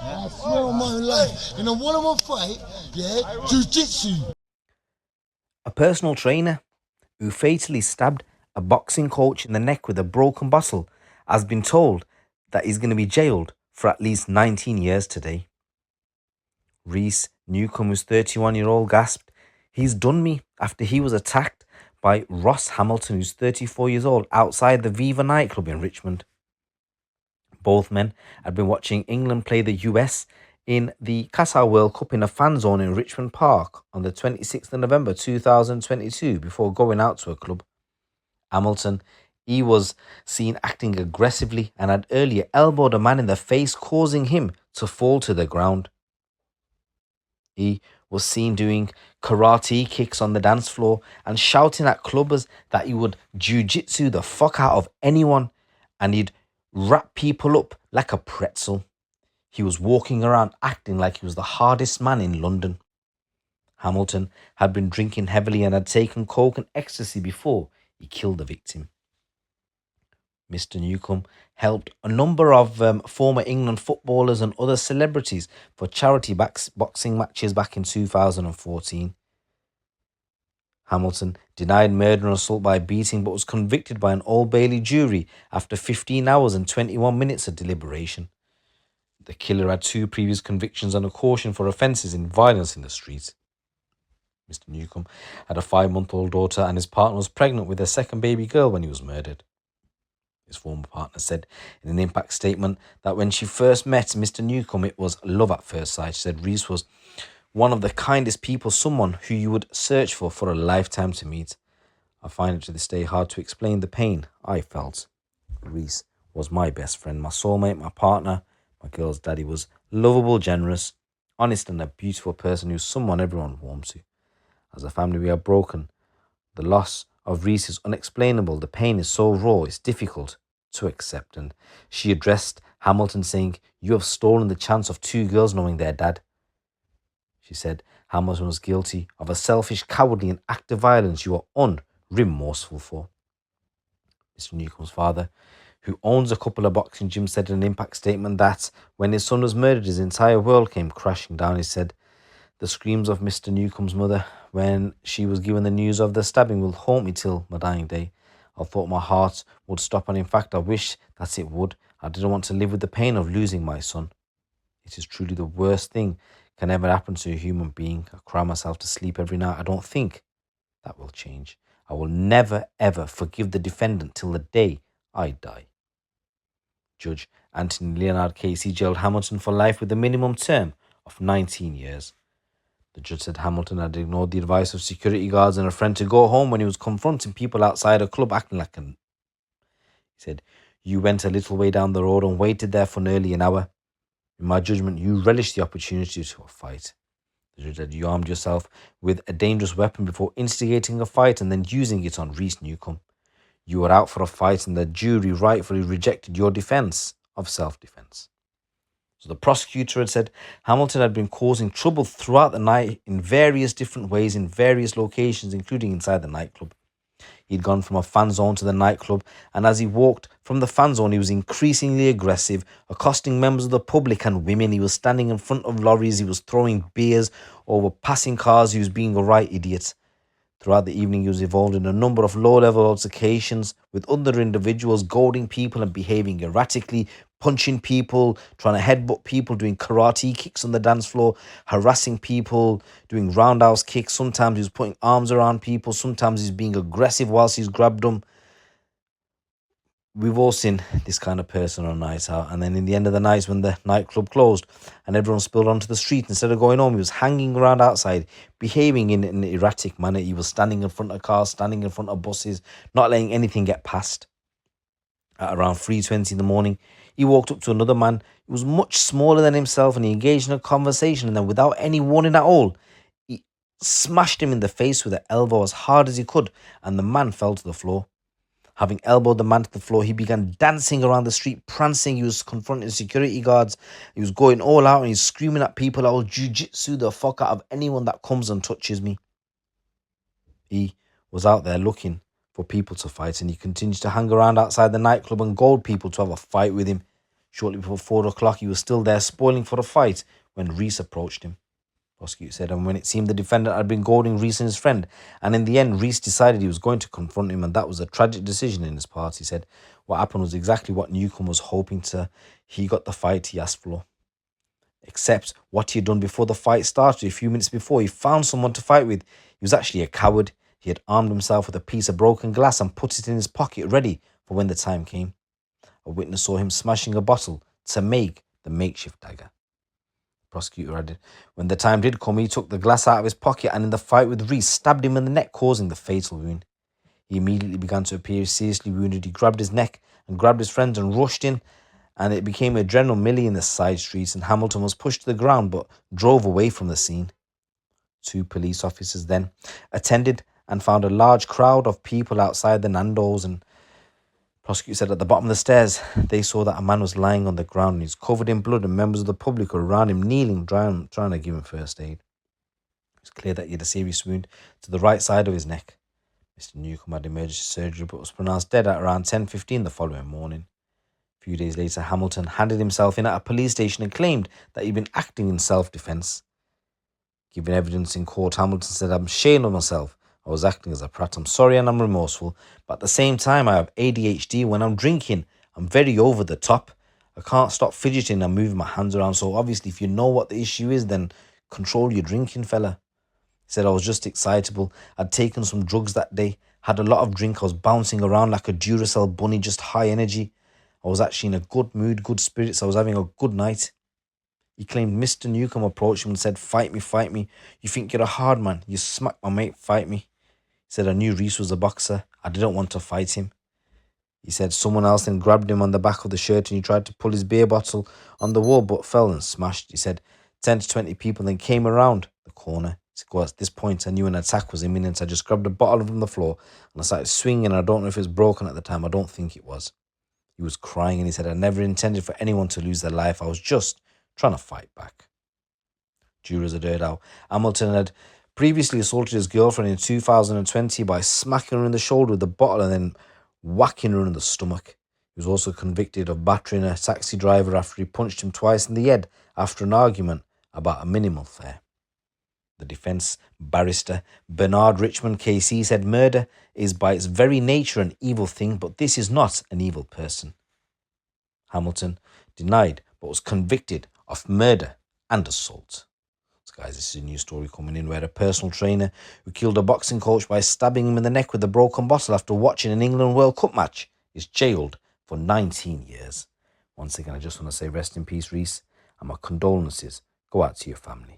I swear on my life, in a one-on-one fight, yeah, jiu-jitsu. A personal trainer who fatally stabbed a boxing coach in the neck with a broken bottle has been told that he's going to be jailed for at least 19 years today. Reese Newcomb, who's 31-year-old, gasped, "He's done me," after he was attacked by Ross Hamilton, who's 34 years old, outside the Viva nightclub in Richmond. Both men had been watching England play the US in the Qatar World Cup in a fan zone in Richmond Park on the 26th of November 2022 before going out to a club. Hamilton, he was seen acting aggressively and had earlier elbowed a man in the face, causing him to fall to the ground. He was seen doing karate kicks on the dance floor and shouting at clubbers that he would jiu-jitsu the fuck out of anyone and he'd wrap people up like a pretzel. He was walking around acting like he was the hardest man in London. Hamilton had been drinking heavily and had taken coke and ecstasy before he killed the victim. Mr. Newcomb helped a number of former England footballers and other celebrities for charity boxing matches back in 2014. Hamilton denied murder and assault by beating but was convicted by an Old Bailey jury after 15 hours and 21 minutes of deliberation. The killer had 2 previous convictions and a caution for offences in violence in the streets. Mr. Newcomb had a 5-month-old daughter and his partner was pregnant with their second baby girl when he was murdered. His former partner said in an impact statement that when she first met Mr. Newcomb, it was love at first sight. She said Reese was one of the kindest people, someone who you would search for a lifetime to meet. I find it to this day hard to explain the pain I felt. Reese was my best friend, my soulmate, my partner. My girl's daddy was lovable, generous, honest and a beautiful person who's someone everyone warms to. As a family, we are broken. The loss of Reese is unexplainable. The pain is so raw, it's difficult to accept. And she addressed Hamilton saying, "You have stolen the chance of 2 girls knowing their dad." She said Hamilton was guilty of a selfish, cowardly and act of violence you are unremorseful for. Mr. Newcomb's father, who owns a couple of boxing gyms, said in an impact statement that when his son was murdered, his entire world came crashing down. He said, "The screams of Mr. Newcomb's mother when she was given the news of the stabbing will haunt me till my dying day. I thought my heart would stop, and in fact I wish that it would. I didn't want to live with the pain of losing my son. It is truly the worst thing can ever happen to a human being. I cry myself to sleep every night. I don't think that will change. I will never ever forgive the defendant till the day I die." Judge Anthony Leonard Casey jailed Hamilton for life with a minimum term of 19 years. The judge said Hamilton had ignored the advice of security guards and a friend to go home when he was confronting people outside a club acting like an... He said, "You went a little way down the road and waited there for nearly an hour. In my judgment, you relished the opportunity to a fight." The judge said, "You armed yourself with a dangerous weapon before instigating a fight and then using it on Reese Newcomb. You were out for a fight and the jury rightfully rejected your defence of self-defence." So the prosecutor had said Hamilton had been causing trouble throughout the night in various different ways in various locations, including inside the nightclub. He'd gone from a fan zone to the nightclub, and as he walked from the fan zone, he was increasingly aggressive, accosting members of the public and women. He was standing in front of lorries, he was throwing beers over passing cars, he was being a right idiot. Throughout the evening, he was involved in a number of low-level altercations with other individuals, goading people and behaving erratically, punching people, trying to headbutt people, doing karate kicks on the dance floor, harassing people, doing roundhouse kicks. Sometimes he was putting arms around people. Sometimes he's being aggressive whilst he's grabbed them. We've all seen this kind of person on a night out. And then in the end of the night, when the nightclub closed and everyone spilled onto the street, instead of going home, he was hanging around outside, behaving in an erratic manner. He was standing in front of cars, standing in front of buses, not letting anything get past. At around 3:20 in the morning, he walked up to another man who was much smaller than himself and he engaged in a conversation. And then without any warning at all, he smashed him in the face with an elbow as hard as he could. And the man fell to the floor. Having elbowed the man to the floor, he began dancing around the street, prancing. He was confronting security guards. He was going all out and he's screaming at people, "I will jiu-jitsu the fuck out of anyone that comes and touches me." He was out there looking for people to fight, and he continued to hang around outside the nightclub and goad people to have a fight with him, Shortly before 4 o'clock, he was still there spoiling for a fight when Reese approached him. Prosecutor said, and when it seemed the defendant had been goading Reese and his friend, and in the end, Reese decided he was going to confront him, and that was a tragic decision in his part. He said, what happened was exactly what Newcomb was hoping to. He got the fight he asked for. Except what he had done before the fight started, a few minutes before, he found someone to fight with. He was actually a coward. He had armed himself with a piece of broken glass and put it in his pocket, ready for when the time came. A witness saw him smashing a bottle to make the makeshift dagger. Prosecutor added, when the time did come, he took the glass out of his pocket and in the fight with Reese, stabbed him in the neck, causing the fatal wound. He immediately began to appear seriously wounded. He grabbed his neck and grabbed his friends and rushed in, and it became a general melee in the side streets, and Hamilton was pushed to the ground but drove away from the scene. 2 police officers then attended and found a large crowd of people outside the Nando's, and prosecutor said at the bottom of the stairs, they saw that a man was lying on the ground and he's covered in blood, and members of the public were around him, kneeling, trying to give him first aid. It was clear that he had a serious wound to the right side of his neck. Mr. Newcomb had emergency surgery but was pronounced dead at around 10:15 the following morning. A few days later, Hamilton handed himself in at a police station and claimed that he'd been acting in self-defence. Giving evidence in court, Hamilton said, I'm ashamed of myself. I was acting as a prat. I'm sorry and I'm remorseful, but at the same time, I have ADHD. When I'm drinking, I'm very over the top. I can't stop fidgeting and moving my hands around. So obviously, if you know what the issue is, then control your drinking, fella. He said, I was just excitable. I'd taken some drugs that day, had a lot of drink. I was bouncing around like a Duracell bunny, just high energy. I was actually in a good mood, good spirits. I was having a good night. He claimed Mr. Newcomb approached him and said, fight me, fight me. You think you're a hard man. You smack my mate, fight me. He said, I knew Reese was a boxer. I didn't want to fight him. He said someone else then grabbed him on the back of the shirt and he tried to pull his beer bottle on the wall but fell and smashed. He said 10 to 20 people then came around the corner. He said, at this point, I knew an attack was imminent. I just grabbed a bottle from the floor and I started swinging. I don't know if it was broken at the time. I don't think it was. He was crying and he said, I never intended for anyone to lose their life. I was just trying to fight back. Jurors had heard how Hamilton had previously assaulted his girlfriend in 2020 by smacking her in the shoulder with a bottle and then whacking her in the stomach. He was also convicted of battering a taxi driver after he punched him twice in the head after an argument about a minimal fare. The defence barrister Bernard Richmond KC said murder is by its very nature an evil thing, but this is not an evil person. Hamilton denied but was convicted of murder and assault. So guys, this is a new story coming in where a personal trainer who killed a boxing coach by stabbing him in the neck with a broken bottle after watching an England World Cup match is jailed for 19 years. Once again, I just want to say rest in peace, Reese, and my condolences go out to your family.